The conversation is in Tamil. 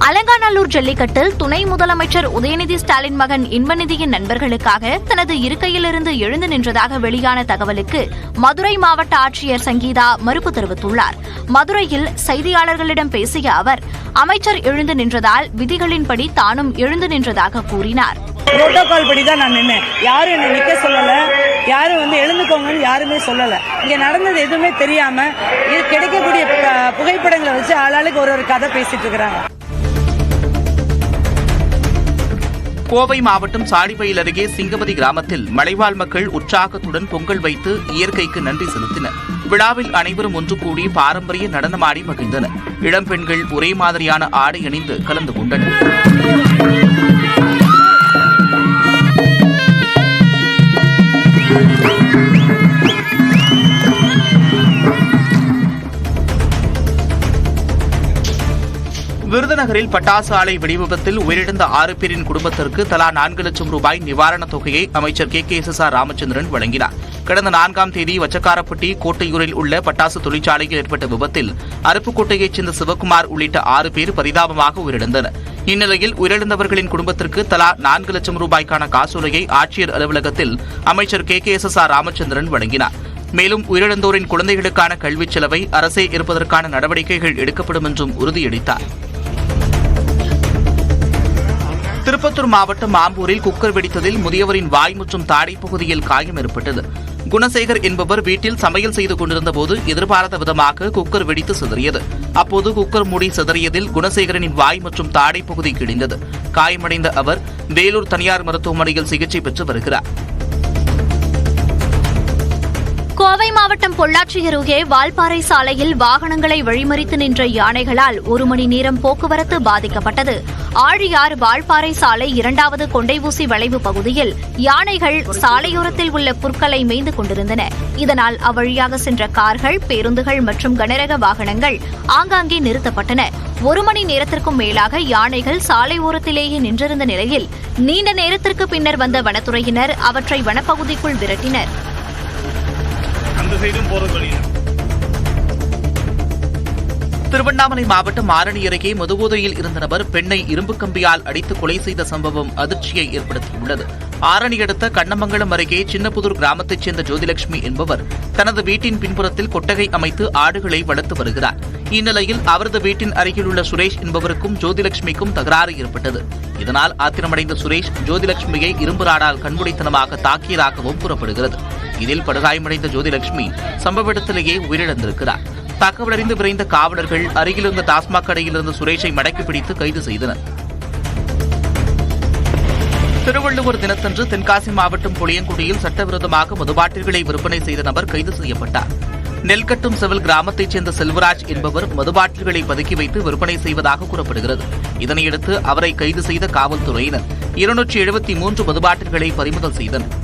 அலங்காநல்லூர் ஜல்லிக்கட்டில் துணை முதலமைச்சர் உதயநிதி ஸ்டாலின் மகன் இன்பநிதியின் நண்பர்களுக்காக தனது இருக்கையிலிருந்து எழுந்து நின்றதாக வெளியான தகவலுக்கு மதுரை மாவட்ட ஆட்சியர் சங்கீதா மறுப்பு தெரிவித்துள்ளார். மதுரையில் செய்தியாளர்களிடம் பேசிய அவர், அமைச்சர் எழுந்து நின்றதால் விதிகளின்படி தானும் எழுந்து நின்றதாக கூறினார். புரோட்டோகால் படி தான் நான் நின்னேன். யாரும் என்னை நிக்க சொல்லல, யாரும் எழுந்துக்கோங்கன்னு யாருமே சொல்லல. இங்க நடந்தது எதுவுமே தெரியாம இது கிடைக்கக்கூடிய புகைப்படங்களை வச்சு ஆளாளுக்கு ஒரு கதை பேசிட்டு இருக்கிறாங்க. கோவை மாவட்டம் சாடிப்பயில் அருகே சிங்கவதி கிராமத்தில் மலைவாழ் மக்கள் உற்சாகத்துடன் பொங்கல் வைத்து இயற்கைக்கு நன்றி செலுத்தினர். விழாவில் அனைவரும் ஒன்று கூடி பாரம்பரிய நடனமாடி மகிழ்ந்தனர். இளம் பெண்கள் ஒரே மாதிரியான ஆடை அணிந்து கலந்து கொண்டனர். விருதுநகரில் பட்டாசு ஆலை வெடிவிபத்தில் உயிரிழந்த 6 பேரின் குடும்பத்திற்கு தலா 4 லட்சம் ரூபாய் நிவாரணத் தொகையை அமைச்சர் KKSSR ராமச்சந்திரன் வழங்கினார். கடந்த 4ஆம் தேதி வச்சக்காரப்பட்டி கோட்டையூரில் உள்ள பட்டாசு தொழிற்சாலையில் ஏற்பட்ட விபத்தில் அருப்புக்கோட்டையைச் சேர்ந்த சிவக்குமார் உள்ளிட்ட 6 பேர் பரிதாபமாக உயிரிழந்தனர். இந்நிலையில் உயிரிழந்தவர்களின் குடும்பத்திற்கு தலா 4 லட்சம் ரூபாய்க்கான காசோலையை ஆட்சியர் அலுவலகத்தில் அமைச்சர் KKSSR ராமச்சந்திரன் வழங்கினார். மேலும் உயிரிழந்தோரின் குழந்தைகளுக்கான கல்விச் செலவை அரசே இருப்பதற்கான நடவடிக்கைகள் எடுக்கப்படும் என்றும் உறுதியளித்தார். திருப்பத்தூர் மாவட்டம் ஆம்பூரில் குக்கர் வெடித்ததில் முதியவரின் வாய் மற்றும் தாடை பகுதியில் காயம் ஏற்பட்டது. குணசேகர் என்பவர் வீட்டில் சமையல் செய்து கொண்டிருந்தபோது எதிர்பாராத விதமாக குக்கர் வெடித்து சிதறியது. அப்போது குக்கர் மூடி சிதறியதில் குணசேகரனின் வாய் மற்றும் தாடை பகுதி கிழிந்தது. காயமடைந்த அவர் வேலூர் தனியார் மருத்துவமனையில் சிகிச்சை பெற்று வருகிறார். கோவை மாவட்டம் பொள்ளாச்சி அருகே வால்பாறை சாலையில் வாகனங்களை வழிமறித்து நின்ற யானைகளால் 1 மணி நேரம் போக்குவரத்து பாதிக்கப்பட்டது. ஆழியார் வால்பாறை சாலை 2வது கொண்டைஊசி வளைவு பகுதியில் யானைகள் சாலையோரத்தில் உள்ள புற்களை மேய்ந்து கொண்டிருந்தன. இதனால் அவ்வழியாக சென்ற கார்கள், பேருந்துகள் மற்றும் கனரக வாகனங்கள் ஆங்காங்கே நிறுத்தப்பட்டன. 1 மணி நேரத்திற்கும் மேலாக யானைகள் சாலை ஓரத்திலேயே நின்றிருந்த நிலையில் நீண்ட நேரத்திற்கு பின்னர் வந்த வனத்துறையினர் அவற்றை வனப்பகுதிக்குள் விரட்டினர். திருவண்ணாமலை மாவட்டம் ஆரணி அருகே மதுபோதையில் இருந்த நபர் பெண்ணை இரும்பு கம்பியால் அடித்து கொலை செய்த சம்பவம் அதிர்ச்சியை ஏற்படுத்தியுள்ளது. ஆரணி அடுத்த கண்ணமங்கலம் அருகே சின்னப்புதூர் கிராமத்தைச் சேர்ந்த ஜோதிலட்சுமி என்பவர் தனது வீட்டின் பின்புறத்தில் கொட்டகை அமைத்து ஆடுகளை வளர்த்து வருகிறார். இந்நிலையில் அவரது வீட்டின் அருகில் உள்ள சுரேஷ் என்பவருக்கும் ஜோதிலட்சுமிக்கும் தகராறு ஏற்பட்டது. இதனால் ஆத்திரமடைந்த சுரேஷ் ஜோதிலட்சுமியை இரும்பு ராடால் கண்மூடித்தனமாக தாக்கியதாகவும் கூறப்படுகிறது. இதில் படுகாயமடைந்த ஜோதிலட்சுமி சம்பவ இடத்திலேயே உயிரிழந்திருக்கிறார். தகவலறிந்து விரைந்த காவலர்கள் அருகிலிருந்த டாஸ்மாக் கடையிலிருந்து சுரேஷை மடக்கி பிடித்து கைது செய்தனர். திருவள்ளுவர் தினத்தன்று தென்காசி மாவட்டம் புளியங்குடியில் சட்டவிரோதமாக மதுபாட்டில்களை விற்பனை செய்த நபர் கைது செய்யப்பட்டார். நெல்கட்டும் செவில் கிராமத்தைச் சேர்ந்த செல்வராஜ் என்பவர் மதுபாட்டில்களை பதுக்கி வைத்து விற்பனை செய்வதாக கூறப்படுகிறது. இதனையடுத்து அவரை கைது செய்த காவல்துறையினர் 273 மதுபாட்டில்களை பறிமுதல் செய்தனர்.